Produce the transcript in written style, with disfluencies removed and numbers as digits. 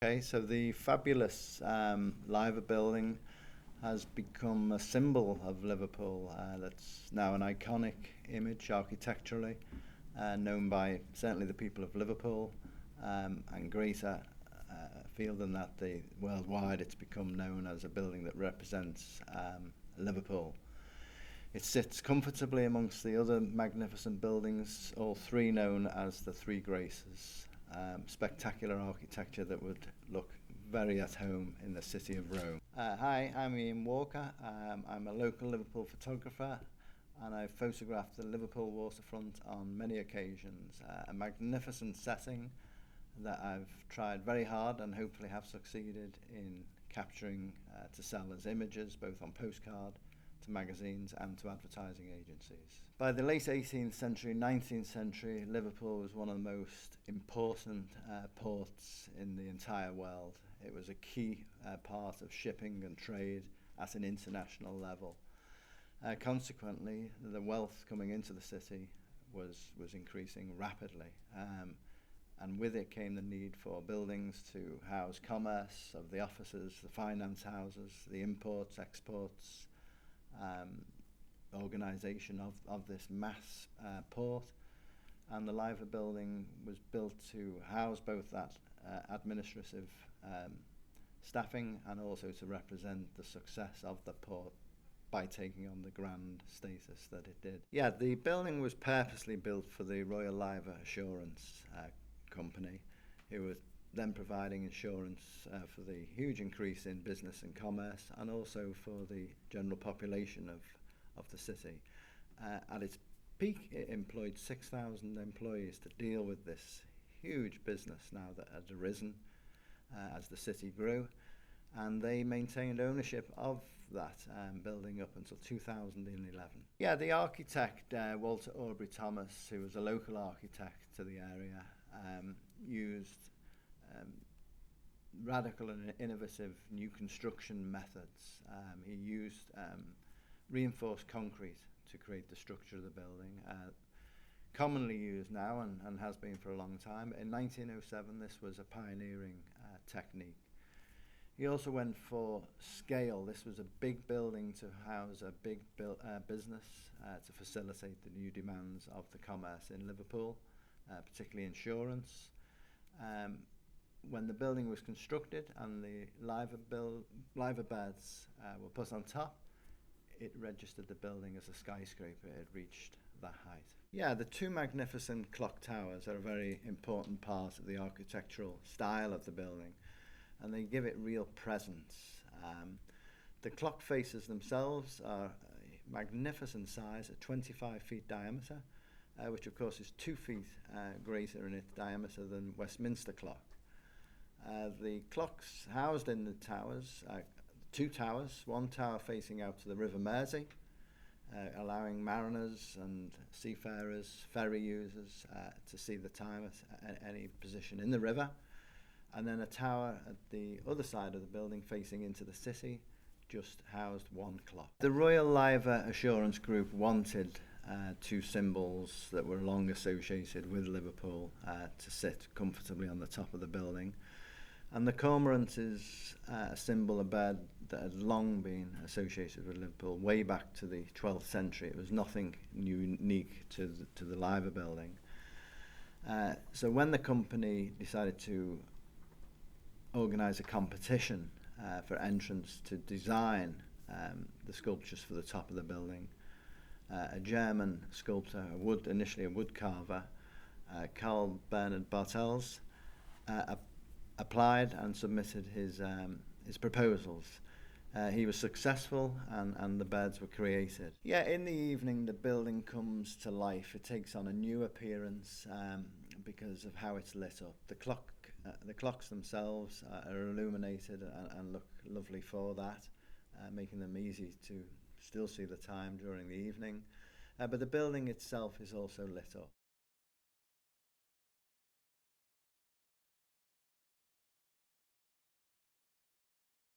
Okay, so the fabulous Liver building has become a symbol of Liverpool. That's now an iconic image architecturally, known by certainly the people of Liverpool and greater field than that. Worldwide, it's become known as a building that represents Liverpool. It sits comfortably amongst the other magnificent buildings, all three known as the Three Graces. Spectacular architecture that would look very at home in the city of Rome. Hi, I'm Ian Walker. I'm a local Liverpool photographer and I've photographed the Liverpool waterfront on many occasions. A magnificent setting that I've tried very hard and hopefully have succeeded in capturing to sell as images, both on postcard, to magazines and to advertising agencies. By the late 18th century, 19th century, Liverpool was one of the most important ports in the entire world. It was a key part of shipping and trade at an international level. Consequently, the wealth coming into the city was increasing rapidly. And with it came the need for buildings to house commerce of the offices, the finance houses, the imports, exports, organisation of this mass port, and the Liver building was built to house both that administrative staffing and also to represent the success of the port by taking on the grand status that it did. Yeah, the building was purposely built for the Royal Liver Assurance Company, who was then providing insurance for the huge increase in business and commerce and also for the general population of the city. At its peak, it employed 6,000 employees to deal with this huge business now that had arisen as the city grew, and they maintained ownership of that building up until 2011. Yeah, the architect, Walter Aubrey Thomas, who was a local architect to the area, used radical and innovative new construction methods. He used reinforced concrete to create the structure of the building, commonly used now and has been for a long time. In 1907, this was a pioneering technique. He also went for scale. This was a big building to house a big business to facilitate the new demands of the commerce in Liverpool, particularly insurance. When the building was constructed and the Liver beds were put on top, it registered the building as a skyscraper. It reached that height. Yeah, the two magnificent clock towers are a very important part of the architectural style of the building, and they give it real presence. The clock faces themselves are a magnificent size, at 25 feet diameter, which of course is 2 feet greater in its diameter than Westminster clock. The clocks housed in the towers, two towers, one tower facing out to the River Mersey, allowing mariners and seafarers, ferry users to see the time at any position in the river, and then a tower at the other side of the building facing into the city just housed one clock. The Royal Liver Assurance Group wanted two symbols that were long associated with Liverpool to sit comfortably on the top of the building. And the cormorant is a symbol, a bird that had long been associated with Liverpool, way back to the 12th century. It was nothing unique to the Liver building. So when the company decided to organise a competition for entrants to design the sculptures for the top of the building, a German sculptor, initially a wood carver, Karl Bernhard Bartels, applied and submitted his proposals. He was successful and the beds were created. Yeah, in the evening the building comes to life. It takes on a new appearance because of how it's lit up. The clocks themselves are illuminated and look lovely for that, making them easy to still see the time during the evening. But the building itself is also lit up.